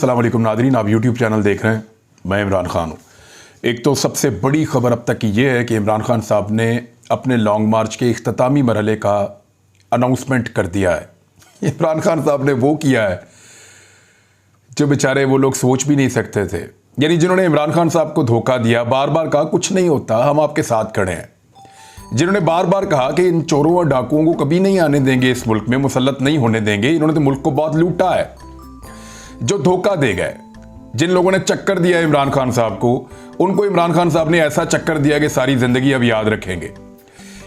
अस्सलाम वालेकुम नादरीन, आप यूट्यूब चैनल देख रहे हैं। मैं इमरान खान हूँ। एक तो सबसे बड़ी खबर अब तक की ये है कि इमरान खान साहब ने अपने लॉन्ग मार्च के इख्तितामी मरहले का अनाउंसमेंट कर दिया है। इमरान खान साहब ने वो किया है जो बेचारे वो लोग सोच भी नहीं सकते थे। यानी जिन्होंने इमरान खान साहब को धोखा दिया, बार बार कहा कुछ नहीं होता, हम आपके साथ खड़े हैं। जिन्होंने बार बार कहा कि इन चोरों और डाकुओं को कभी नहीं आने देंगे, इस मुल्क में मुसल्लत नहीं होने देंगे, इन्होंने तो मुल्क को बहुत लूटा है, जो धोखा दे गए। जिन लोगों ने चक्कर दिया इमरान खान साहब को, उनको इमरान खान साहब ने ऐसा चक्कर दिया कि सारी जिंदगी अब याद रखेंगे।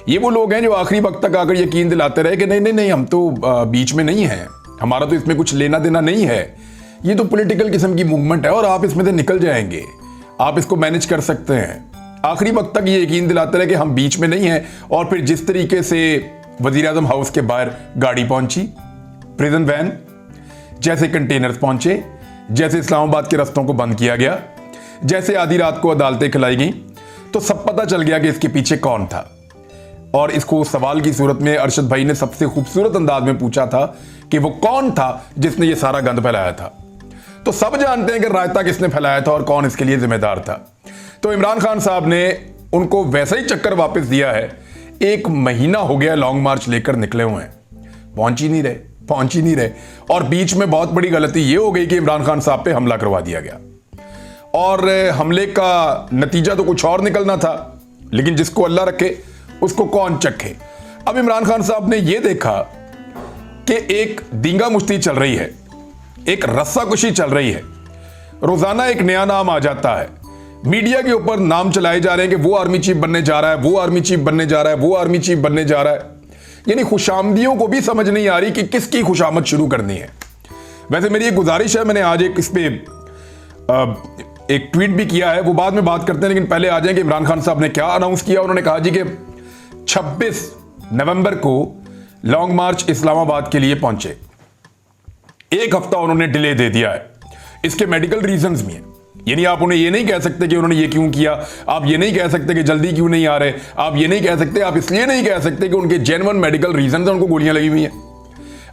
ये वो लोग हैं जो आखिरी वक्त तक आकर यकीन दिलाते रहे कि नहीं नहीं नहीं, हम तो बीच में नहीं हैं, हमारा तो इसमें कुछ लेना देना नहीं है, ये तो पॉलिटिकल किस्म की मूवमेंट है और आप इसमें से निकल जाएंगे, आप इसको मैनेज कर सकते हैं। आखिरी वक्त तक ये यकीन दिलाते रहे कि हम बीच में नहीं हैं। और फिर जिस तरीके से वजीर आजम हाउस के बाहर गाड़ी पहुंची, प्रिजन वैन, जैसे कंटेनर्स पहुंचे, जैसे इस्लामाबाद के रास्तों को बंद किया गया, जैसे आधी रात को अदालतें खिलाई गई, तो सब पता चल गया कि इसके पीछे कौन था। और इसको सवाल की सूरत में अरशद भाई ने सबसे खूबसूरत अंदाज में पूछा था कि वो कौन था जिसने ये सारा गंद फैलाया था। तो सब जानते हैं कि रायता किसने फैलाया था और कौन इसके लिए जिम्मेदार था। तो इमरान खान साहब ने उनको वैसा ही चक्कर वापस दिया है। 1 महीना हो गया लॉन्ग मार्च लेकर निकले हुए हैं, पहुंच ही नहीं रहे। और बीच में बहुत बड़ी गलती यह हो गई कि इमरान खान साहब पे हमला करवा दिया गया और हमले का नतीजा तो कुछ और निकलना था, लेकिन जिसको अल्लाह रखे उसको कौन चखे। अब इमरान खान साहब ने यह देखा कि एक दींगा मुश्ती चल रही है, एक रस्साकशी चल रही है, रोजाना एक नया नाम आ जाता है, मीडिया के ऊपर नाम चलाए जा रहे हैं कि वो आर्मी चीफ बनने जा रहा है, वो आर्मी चीफ बनने जा रहा है, वो आर्मी चीफ बनने जा रहा है। यानी खुशामदियों को भी समझ नहीं आ रही कि किसकी खुशामद शुरू करनी है। वैसे मेरी एक गुजारिश है, मैंने आज एक इस पे एक ट्वीट भी किया है, वो बाद में बात करते हैं, लेकिन पहले आ जाएं कि इमरान खान साहब ने क्या अनाउंस किया। उन्होंने कहा जी कि 26 नवंबर को लॉन्ग मार्च इस्लामाबाद के लिए पहुंचे। 1 हफ्ता उन्होंने डिले दे दिया है। इसके मेडिकल रीजंस भी हैं। यानी आप उन्हें ये नहीं कह सकते कि उन्होंने ये क्यों किया, आप ये नहीं कह सकते कि जल्दी क्यों नहीं आ रहे, आप ये नहीं कह सकते, आप इसलिए नहीं कह सकते कि उनके जेन्युइन मेडिकल रीजन है, उनको गोलियां लगी हुई हैं।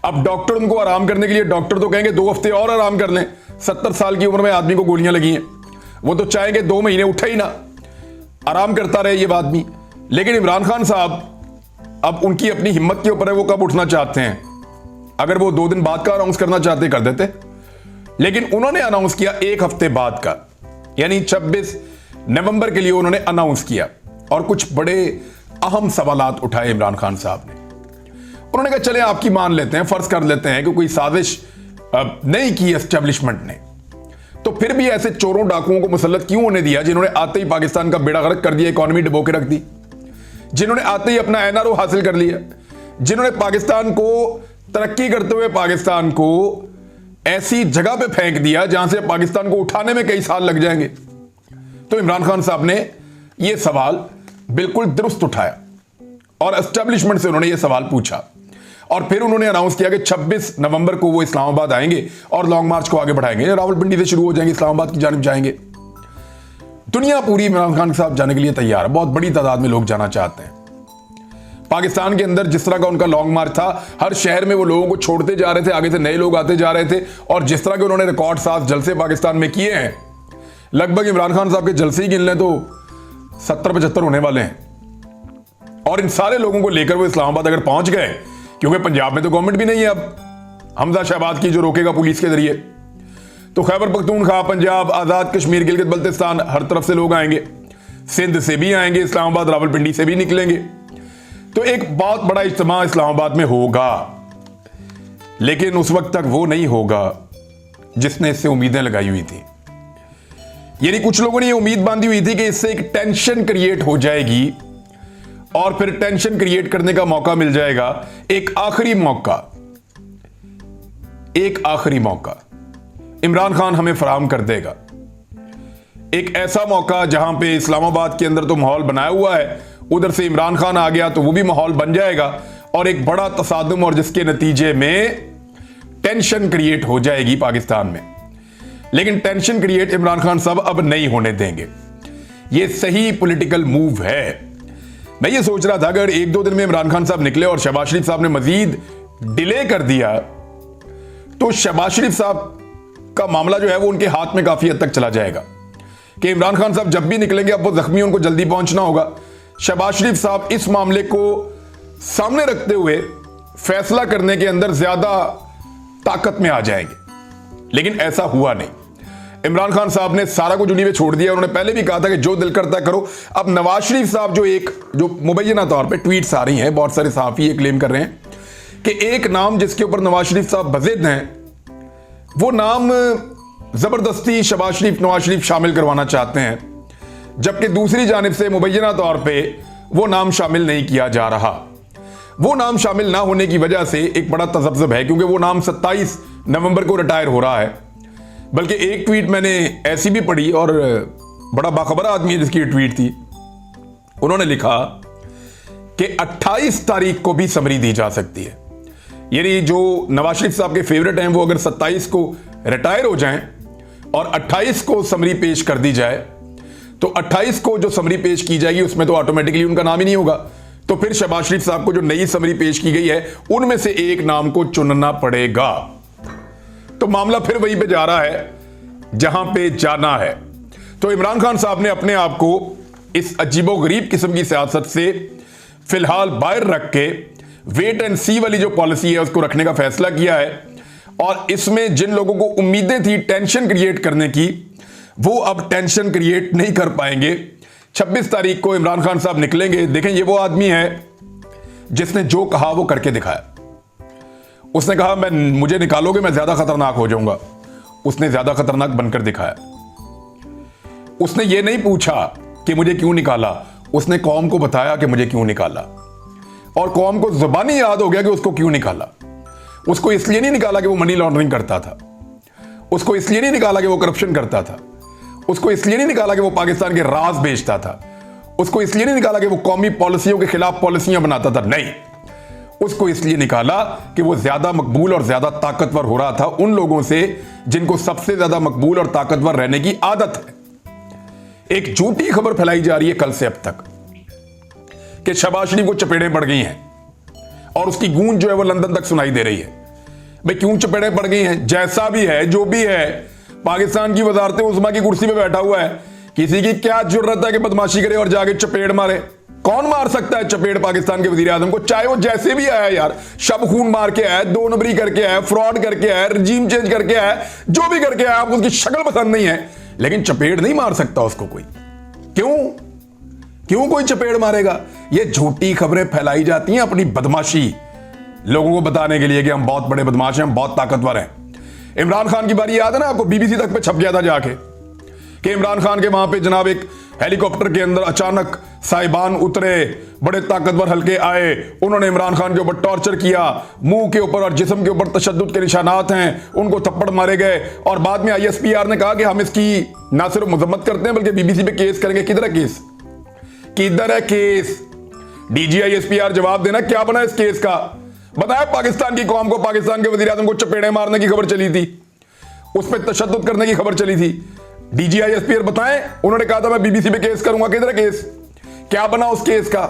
अब डॉक्टर उनको आराम करने के लिए, डॉक्टर तो कहेंगे 2 हफ्ते और आराम कर लें। 70 साल की उम्र में आदमी को गोलियां लगी हैं, वो तो चाहेंगे 2 महीने उठे ही ना, आराम करता रहे ये आदमी। लेकिन इमरान खान साहब अब उनकी अपनी हिम्मत के ऊपर है, वो कब उठना चाहते हैं। अगर वो 2 दिन बाद का अनाउंस करना चाहते कर देते, लेकिन उन्होंने अनाउंस किया 1 हफ्ते बाद का, यानी 26 नवंबर के लिए उन्होंने अनाउंस किया। और कुछ बड़े अहम सवालात उठाए इमरान खान साहब ने। उन्होंने कहा चले आपकी मान लेते हैं, फर्ज कर लेते हैं कि कोई साजिश नहीं की एस्टेब्लिशमेंट ने, तो फिर भी ऐसे चोरों डाकुओं को मुसल्लत क्यों होने दिया जिन्होंने आते ही पाकिस्तान का बेड़ा गर्क कर दिया, इकॉनमी डुबो के रख दी, जिन्होंने आते ही अपना एनआरओ हासिल कर लिया, जिन्होंने पाकिस्तान को तरक्की करते हुए पाकिस्तान को ऐसी जगह पे फेंक दिया जहां से पाकिस्तान को उठाने में कई साल लग जाएंगे। तो इमरान खान साहब ने यह सवाल बिल्कुल दुरुस्त उठाया और एस्टेब्लिशमेंट से उन्होंने यह सवाल पूछा और फिर उन्होंने अनाउंस किया कि 26 नवंबर को वो इस्लामाबाद आएंगे और लॉन्ग मार्च को आगे बढ़ाएंगे, रावलपिंडी से शुरू हो जाएंगे, इस्लामाबाद की जानिब जाएंगे। दुनिया पूरी इमरान खान साहब जाने के लिए तैयार है, बहुत बड़ी तादाद में लोग जाना चाहते हैं। पाकिस्तान के अंदर जिस तरह का उनका लॉन्ग मार्च था, हर शहर में वो लोगों को छोड़ते जा रहे थे, आगे से नए लोग आते जा रहे थे, और जिस तरह के उन्होंने रिकॉर्ड 7 जलसे पाकिस्तान में किए हैं, लगभग इमरान खान साहब के जलसे ही गिन लें तो 70-75 होने वाले हैं। और इन सारे लोगों को लेकर वो इस्लामाबाद अगर पहुंच गए, क्योंकि पंजाब में तो गवर्नमेंट भी नहीं है अब हमजा शहबाज की जो रोकेगा पुलिस के जरिए, तो खैबर पख्तूनख्वा, पंजाब, आजाद कश्मीर, गिलगित बल्तिस्तान, हर तरफ से लोग आएंगे, सिंध से भी आएंगे, इस्लामाबाद रावलपिंडी से भी निकलेंगे। तो एक बहुत बड़ा इज्तिमा इस्लामाबाद में होगा, लेकिन उस वक्त तक वो नहीं होगा जिसने इससे उम्मीदें लगाई हुई थी। यानी कुछ लोगों ने ये उम्मीद बांधी हुई थी कि इससे एक टेंशन क्रिएट हो जाएगी और फिर टेंशन क्रिएट करने का मौका मिल जाएगा। एक आखिरी मौका इमरान खान हमें फराहम कर देगा, एक ऐसा मौका जहां पे इस्लामाबाद के अंदर तो माहौल बनाया हुआ है, उधर से इमरान खान आ गया तो वो भी माहौल बन जाएगा और एक बड़ा तसादुम, और जिसके नतीजे में टेंशन क्रिएट हो जाएगी पाकिस्तान में। लेकिन टेंशन क्रिएट इमरान खान साहब अब नहीं होने देंगे। ये सही पॉलिटिकल मूव है। मैं ये सोच रहा था अगर 1-2 दिन में इमरान खान साहब निकले और शहबाज शरीफ साहब ने मजीद डिले कर दिया तो शहबाज शरीफ साहब का मामला जो है वो उनके हाथ में काफी हद तक चला जाएगा कि इमरान खान साहब जब भी निकलेंगे, अब वो जख्मी, उनको जल्दी पहुंचना होगा। शहबाज शरीफ साहब इस मामले को सामने रखते हुए फैसला करने के अंदर ज्यादा ताकत में आ जाएंगे, लेकिन ऐसा हुआ नहीं। इमरान खान साहब ने सारा कुछ उन्हीं पे छोड़ दिया। उन्होंने पहले भी कहा था कि जो दिल करता है करो। अब नवाज शरीफ साहब जो मुबैना तौर पे ट्वीट्स आ रही हैं, बहुत सारे सहाफी ये क्लेम कर रहे हैं कि एक नाम जिसके ऊपर नवाज शरीफ साहब बज़िद हैं, वो नाम जबरदस्ती शहबाज शरीफ, नवाज शरीफ शामिल करवाना चाहते हैं, जबकि दूसरी जानिब से मुबैना तौर पे वो नाम शामिल नहीं किया जा रहा। वो नाम शामिल ना होने की वजह से एक बड़ा तजब्जुब है, क्योंकि वो नाम 27 नवंबर को रिटायर हो रहा है। बल्कि एक ट्वीट मैंने ऐसी भी पढ़ी, और बड़ा बाखबर आदमी है जिसकी ट्वीट थी, उन्होंने लिखा कि 28 तारीख को भी समरी दी जा सकती है। यानी जो नवाज शरीफ साहब के फेवरेट हैं, वो अगर 27 को रिटायर हो जाएं और 28 को समरी पेश कर दी जाए, तो 28 को जो समरी पेश की जाएगी उसमें तो ऑटोमेटिकली उनका नाम ही नहीं होगा। तो फिर शहबाज शरीफ साहब को जो नई समरी पेश की गई है, उनमें से एक नाम को चुनना पड़ेगा। तो मामला फिर वहीं पे जा रहा है जहां पे जाना है। तो इमरान खान साहब ने अपने आप को इस अजीबोगरीब किस्म की सियासत से फिलहाल बाहर रख के वेट एंड सी वाली जो पॉलिसी है उसको रखने का फैसला किया है। और इसमें जिन लोगों को उम्मीदें थी टेंशन क्रिएट करने की, वो अब टेंशन क्रिएट नहीं कर पाएंगे। 26 तारीख को इमरान खान साहब निकलेंगे। देखें, ये वो आदमी है जिसने जो कहा वो करके दिखाया। उसने कहा मुझे निकालोगे मैं ज्यादा खतरनाक हो जाऊंगा, उसने ज्यादा खतरनाक बनकर दिखाया। उसने ये नहीं पूछा कि मुझे क्यों निकाला, उसने कौम को बताया कि मुझे क्यों निकाला, और कौम को जुबानी याद हो गया कि उसको क्यों निकाला। उसको इसलिए नहीं निकाला कि वो मनी लॉन्ड्रिंग करता था, उसको इसलिए नहीं निकाला कि वो करप्शन करता था, उसको इसलिए नहीं निकाला कि वो पाकिस्तान के राज बेचता था, उसको इसलिए नहीं निकाला कि वो कौमी पॉलिसियों के खिलाफ पॉलिसियां बनाता था। नहीं, उसको इसलिए निकाला कि वो ज्यादा मकबूल और ज्यादा ताकतवर हो रहा था उन लोगों से जिनको सबसे ज्यादा मकबूल और ताकतवर रहने की आदत है। एक झूठी खबर फैलाई जा रही है कल से अब तक कि शहबाज शरीफ को चपेड़ें पड़ गई हैं, और उसकी गूंज जो है वो लंदन तक सुनाई दे रही है। भाई क्यों चपेड़ें पड़ गई हैं? जैसा भी है, जो भी है, पाकिस्तान की वजारत उस्मा की कुर्सी पे बैठा हुआ है। किसी की क्या जरूरत है कि बदमाशी करे और जाके चपेड़ मारे? कौन मार सकता है चपेड़ पाकिस्तान के वजीर आजम को? चाहे वो जैसे भी आया यार, शब खून मार के आया, 2 नंबरी करके आया, फ्रॉड करके आया, रजीम चेंज करके आया, जो भी करके आया, आपको उसकी शक्ल पसंद नहीं है, लेकिन चपेड़ नहीं मार सकता उसको कोई। क्यों कोई चपेड़ मारेगा? ये झूठी खबरें फैलाई जाती हैं अपनी बदमाशी लोगों को बताने के लिए कि हम बहुत बड़े बदमाश हैं, हम बहुत ताकतवर हैं। इमरान खान की बारी याद है ना आपको? बीबीसी तक पे छप गया था जाके कि इमरान खान के वहां पे जनाब एक हेलीकॉप्टर के अंदर अचानक साहिबान उतरे, बड़े ताकतवर हल्के आए, उन्होंने इमरान खान के ऊपर टॉर्चर किया, मुंह के ऊपर और जिस्म के ऊपर तशद्दुद के निशानात हैं, उनको थप्पड़ मारे गए। और बाद में ISPR ने कहा कि हम इसकी ना सिर्फ मजम्मत करते हैं बल्कि बीबीसी पे केस करेंगे। किधर है केस? किधर है केस? DG ISPR जवाब देना, क्या बना इस केस का? बताया पाकिस्तान की कौम को, पाकिस्तान के वजीर आजम को चपेड़े मारने की खबर चली थी, उस पर तशद्दुद करने की खबर चली थी। DG ISPR बताएं, उन्होंने कहा था मैं बीबीसी पे केस करूंगा। किधर है केस? क्या बना उस केस का?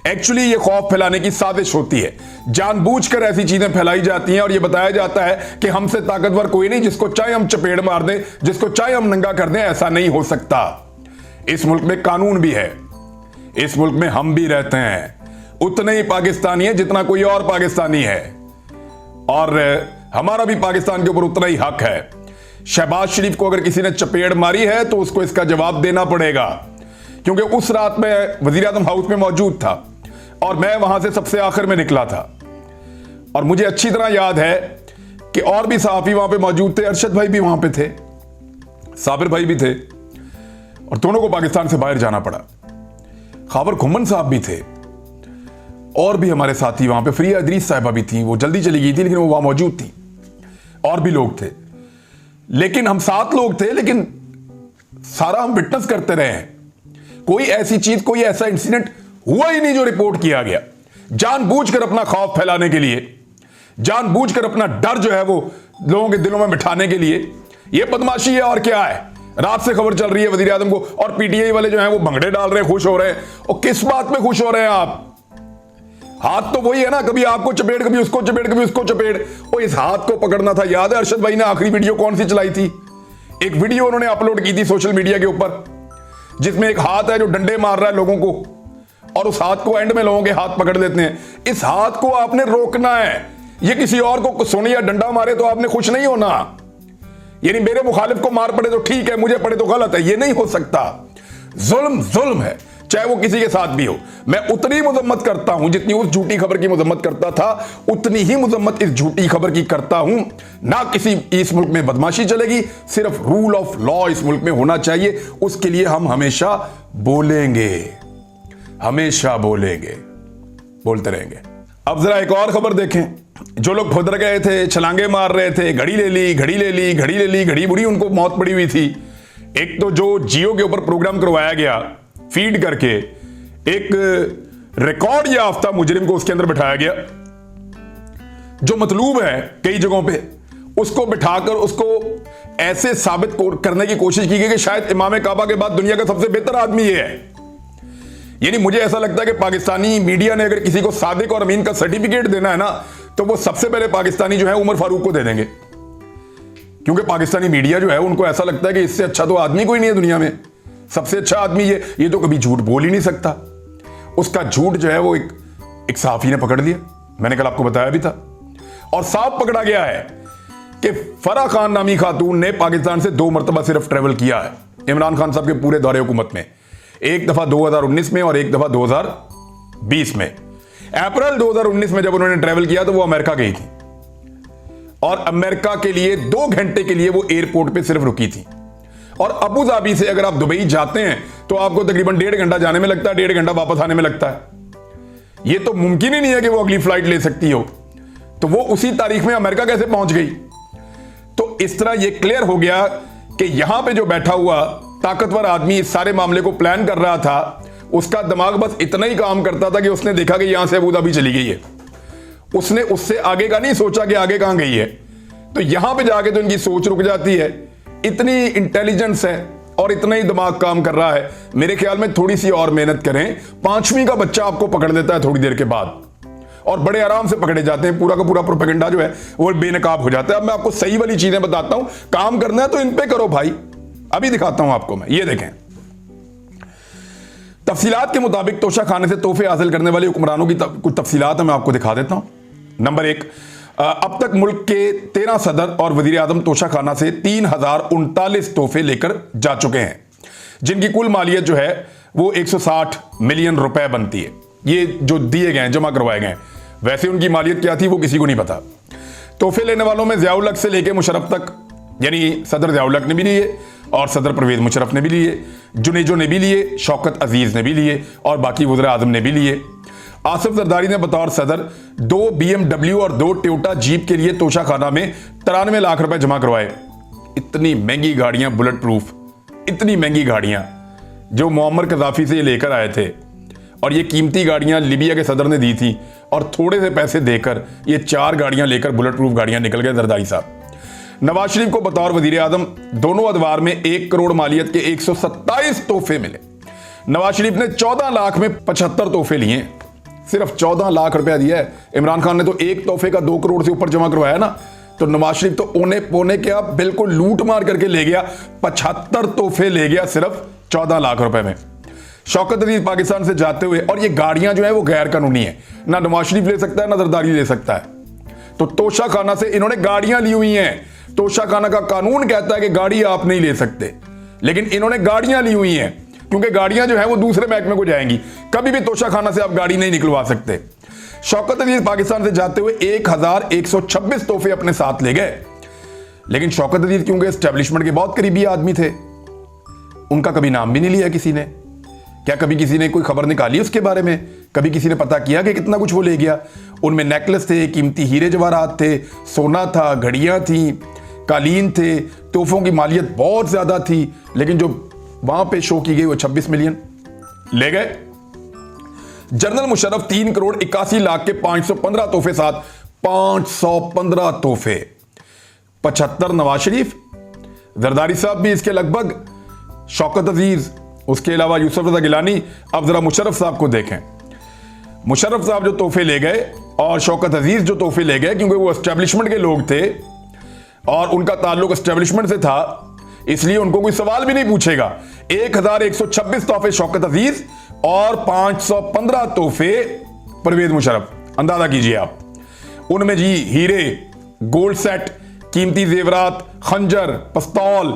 एक्चुअली ये खौफ फैलाने की साजिश होती है, जानबूझकर ऐसी चीजें फैलाई जाती हैं और ये बताया जाता है कि हमसे ताकतवर कोई नहीं, जिसको चाहे हम चपेड़ मार दें, जिसको चाहे हम नंगा कर दें। ऐसा नहीं हो सकता। इस मुल्क में कानून भी है, इस मुल्क में हम भी रहते हैं, उतने ही पाकिस्तानी है जितना कोई और पाकिस्तानी है, और हमारा भी पाकिस्तान के ऊपर उतना ही हक है। शहबाज शरीफ को अगर किसी ने चपेड़ मारी है तो उसको इसका जवाब देना पड़ेगा, क्योंकि उस रात में वजीर आजम हाउस में मौजूद था और मैं वहां से सबसे आखिर में निकला था। और मुझे अच्छी तरह याद है कि और भी सहाफी वहां पे मौजूद थे, अरशद भाई भी वहां पे थे, साबिर भाई भी थे, और दोनों को पाकिस्तान से बाहर जाना पड़ा। खाबर खुमन साहब भी थे, और भी हमारे साथी वहां पे, फ्रिया इदरीस साहिबा भी थी, वो जल्दी चली गई थी लेकिन वो वहां मौजूद थी, और भी लोग थे। लेकिन हम 7 लोग थे, लेकिन सारा हम विटनेस करते रहे हैं। कोई ऐसी चीज, कोई ऐसा इंसिडेंट हुआ ही नहीं जो रिपोर्ट किया गया। जानबूझकर अपना खौफ फैलाने के लिए, जानबूझकर अपना डर जो है वो लोगों के दिलों में बिठाने के लिए, ये बदमाशी है और क्या है। रात से खबर चल रही है वजीर आजम को, और PTI वाले जो हैं वो भंगड़े डाल रहे हैं, खुश हो रहे हैं। और किस बात में खुश हो रहे हैं आप? हाथ तो वही है ना, कभी आपको चपेट, कभी उसको चपेट, कभी उसको चपेट। वो इस हाथ को पकड़ना था। याद है अरशद भाई ने आखिरी वीडियो कौन सी चलाई थी? एक वीडियो उन्होंने अपलोड की थी सोशल मीडिया के ऊपर, जिसमें एक हाथ है जो डंडे मार रहा है लोगों को, और उस हाथ को एंड में लोगों के हाथ पकड़ देते हैं। इस हाथ को आपने रोकना है। ये किसी और को सोने या डंडा मारे तो आपने खुश नहीं होना, यानी मेरे मुखालिफ को मार पड़े तो ठीक है, मुझे पड़े तो गलत है, ये नहीं हो सकता। जुल्म जुल्म है, चाहे वो किसी के साथ भी हो। मैं उतनी मजम्मत करता हूं जितनी उस झूठी खबर की मजम्मत करता था, उतनी ही मजम्मत इस झूठी खबर की करता हूं। ना किसी इस मुल्क में बदमाशी चलेगी, सिर्फ रूल ऑफ लॉ इस मुल्क में होना चाहिए। उसके लिए हम हमेशा बोलेंगे, हमेशा बोलेंगे, बोलते रहेंगे। अब जरा एक और खबर देखें। जो लोग खुदर गए थे, छलांगे मार रहे थे, घड़ी ले ली, घड़ी ले ली, घड़ी ले ली, घड़ी बुरी, उनको मौत पड़ी हुई थी। एक तो जो जियो के ऊपर प्रोग्राम करवाया गया फीड करके, एक रिकॉर्ड याफ्ता मुजरिम को उसके अंदर बिठाया गया, जो मतलूब है कई जगहों पे, उसको बिठाकर उसको ऐसे साबित करने की कोशिश की गई कि शायद इमाम काबा के बाद दुनिया का सबसे बेहतर आदमी ये है। यानी मुझे ऐसा लगता है कि पाकिस्तानी मीडिया ने अगर किसी को सादिक और अमीन का सर्टिफिकेट देना है ना, तो वो सबसे पहले पाकिस्तानी जो है उमर फारूक को दे देंगे, क्योंकि पाकिस्तानी मीडिया जो है उनको ऐसा लगता है कि इससे अच्छा तो आदमी कोई नहीं है दुनिया में, सबसे अच्छा आदमी ये तो कभी झूठ बोल ही नहीं सकता। उसका झूठ जो है वो एक सहाफी ने पकड़ लिया, मैंने कल आपको बताया भी था, और साफ पकड़ा गया है कि फराह खान नामी खातून ने पाकिस्तान से 2 मरतबा सिर्फ ट्रेवल किया है इमरान खान साहब के पूरे दौरे हुकूमत में। एक दफा 2019 में और एक दफा 2020 में। अप्रैल 2019 में जब उन्होंने ट्रेवल किया तो वो अमेरिका गई थी, और अमेरिका के लिए 2 घंटे के लिए वो एयरपोर्ट पे सिर्फ रुकी थी। और अबू धाबी से अगर आप दुबई जाते हैं तो आपको तकरीबन 1.5 घंटा जाने में लगता है, 1.5 घंटा वापस आने में लगता है। ये तो मुमकिन ही नहीं है कि वो अगली फ्लाइट ले सकती हो, तो वो उसी तारीख में अमेरिका कैसे पहुंच गई? तो इस तरह ये क्लियर हो गया कि यहां पे जो बैठा हुआ ताकतवर आदमी इस सारे मामले को प्लान कर रहा था, उसका दिमाग बस इतना ही काम करता था कि उसने देखा कि यहां से अबू धाबी चली गई है, उसने उससे आगे का नहीं सोचा कि आगे कहां गई है। तो यहां पे जाके तो इनकी सोच रुक जाती है। इतनी इंटेलिजेंस है और इतना ही दिमाग काम कर रहा है। मेरे ख्याल में थोड़ी सी और मेहनत करें, 5वीं का बच्चा आपको पकड़ लेता है थोड़ी देर के बाद, और बड़े आराम से पकड़े जाते हैं। पूरा का पूरा प्रोपेगेंडा जो है वो बेनकाब हो जाता है। अब मैं आपको सही वाली चीजें बताता हूं, काम करना है तो इन पे करो भाई। अभी दिखाता हूं आपको मैं, ये देखें। तफसीलात के मुताबिक तोशा खाने से तोहफे हासिल करने वाले हुक्मरानों की कुछ तफसीलात मैं आपको दिखा देता हूं। नंबर 1, अब तक मुल्क के 13 सदर और वजीर आजम तोशा खाना से 3039 तोहफे लेकर जा चुके हैं, जिनकी कुल मालियत जो है वो 160 मिलियन रुपए बनती है। ये जो दिए गए हैं, जमा करवाए गए, वैसे उनकी मालियत क्या थी वो किसी को नहीं पता। तोहफे लेने वालों में ज़ियाउल हक से लेकर मुशर्रफ तक, यानी सदर ज़ियाउल हक ने भी लिए और सदर परवेज मुशर्रफ ने भी लिए, जुनेजो ने भी लिए, शौकत अजीज ने भी लिए और बाकी वज़ीर आज़म ने भी लिए। आसिफ जरदारी ने बतौर सदर 2 BMW और 2 टोयोटा जीप के लिए तोशा खाना में 93 लाख रुपए जमा करवाए। इतनी महंगी गाड़ियां, बुलेट प्रूफ, इतनी महंगी गाड़ियां जो मुअम्मर कज़ाफ़ी से ये लेकर आए थे, और ये कीमती गाड़ियां लीबिया के सदर ने दी थी, और थोड़े से पैसे देकर ये 4 गाड़ियां लेकर, बुलेट प्रूफ गाड़ियां निकल गए जरदारी साहब। नवाज शरीफ को बतौर वजीर आजम दोनों अदवार में 1 करोड़ मालियत के 127 तोहफे मिले। नवाज शरीफ ने 14 लाख में 75 तोहफे लिए, सिर्फ 14 लाख रुपया दिया है। इमरान खान ने तो एक तोहफे का 2 करोड़ से ऊपर जमा करवाया ना, तो नवाज शरीफ तो ओने पोने क्या बिल्कुल लूट मार करके ले गया, 75 तोहफे ले गया सिर्फ 14 लाख रुपए में। शौकत अजीज पाकिस्तान से जाते हुए, और ये गाड़ियां जो है वो गैर कानूनी है, ना नवाज शरीफ ले सकता है ना जरदारी ले सकता है। तो तोशा खाना से इन्होंने गाड़ियां ली हुई हैं। तोशा खाना का कानून कहता है कि गाड़ी आप नहीं ले सकते, लेकिन इन्होंने गाड़ियां ली हुई हैं, क्योंकि गाड़ियां जो है वो दूसरे महकमे को जाएंगी। कभी भी तोशा खाना से आप गाड़ी नहीं निकलवा सकते। शौकत अजीज पाकिस्तान से जाते हुए 1126 तोहफे अपने साथ ले गए, लेकिन शौकत अजीज क्योंकि एस्टेब्लिशमेंट के बहुत करीबी आदमी थे, उनका कभी नाम भी नहीं लिया किसी ने। क्या कभी किसी ने कोई खबर निकाली उसके बारे में? कभी किसी ने पता किया कि कितना कुछ वो ले गया? उनमें नेकलेस थे, कीमती हीरे जवाहरात थे, सोना था, घड़ियां थी, कालीन थे, तोहफों की मालियत बहुत ज्यादा थी, लेकिन जो वहां पे शो की गई वो 26 मिलियन ले गए। जनरल मुशर्रफ 3 करोड़ 81 लाख के 515 तोहफे साथ 515 तोहफे। 75 नवाज शरीफ, जरदारी साहब भी इसके लगभग, शौकत अजीज, उसके अलावा यूसुफ रजा गिलानी। अब जरा मुशर्रफ साहब को देखें, मुशर्रफ साहब जो तोहफे ले गए और शौकत अजीज जो तोहफे ले गए, क्योंकि वो एस्टेब्लिशमेंट के लोग थे और उनका ताल्लुक एस्टेब्लिशमेंट से था, इसलिए उनको कोई सवाल भी नहीं पूछेगा। 1126 तोहफे शौकत अजीज और 515 तोहफे परवेज मुशर्रफ। अंदाजा कीजिए आप, उनमें जी हीरे, गोल्ड सेट, कीमती जेवरात, खंजर, पिस्तौल,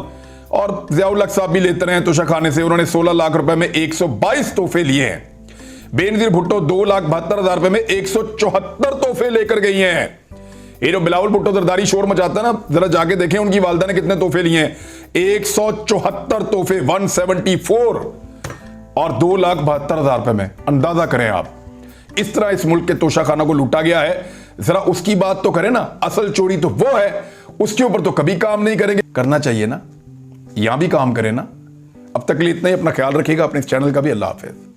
और ज़ियाउल हक साहब भी लेते रहे तोशाखाने से। उन्होंने 16 लाख रुपए में 122 तोहफे लिए हैं। बेनजीर भुट्टो 2,72,000 रुपए में 174 तोहफे लेकर गई हैं। ये जो बिलावल भुट्टो जरदारी शोर मचाता है ना, जरा जाके देखें उनकी वालदा ने कितने तोहफे लिए हैं। 174 तोहफे, 174, और 2,72,000 रुपए में। अंदाजा करें आप, इस तरह इस मुल्क के तोशाखाना को लूटा गया है। जरा उसकी बात तो करें ना, असल चोरी तो वो है, उसके ऊपर तो कभी काम नहीं करेंगे। करना चाहिए ना, यहां भी काम करें ना। अब तक के लिए इतना ही, अपना ख्याल रखिएगा, अपने इस चैनल का भी। अल्लाह हाफिज।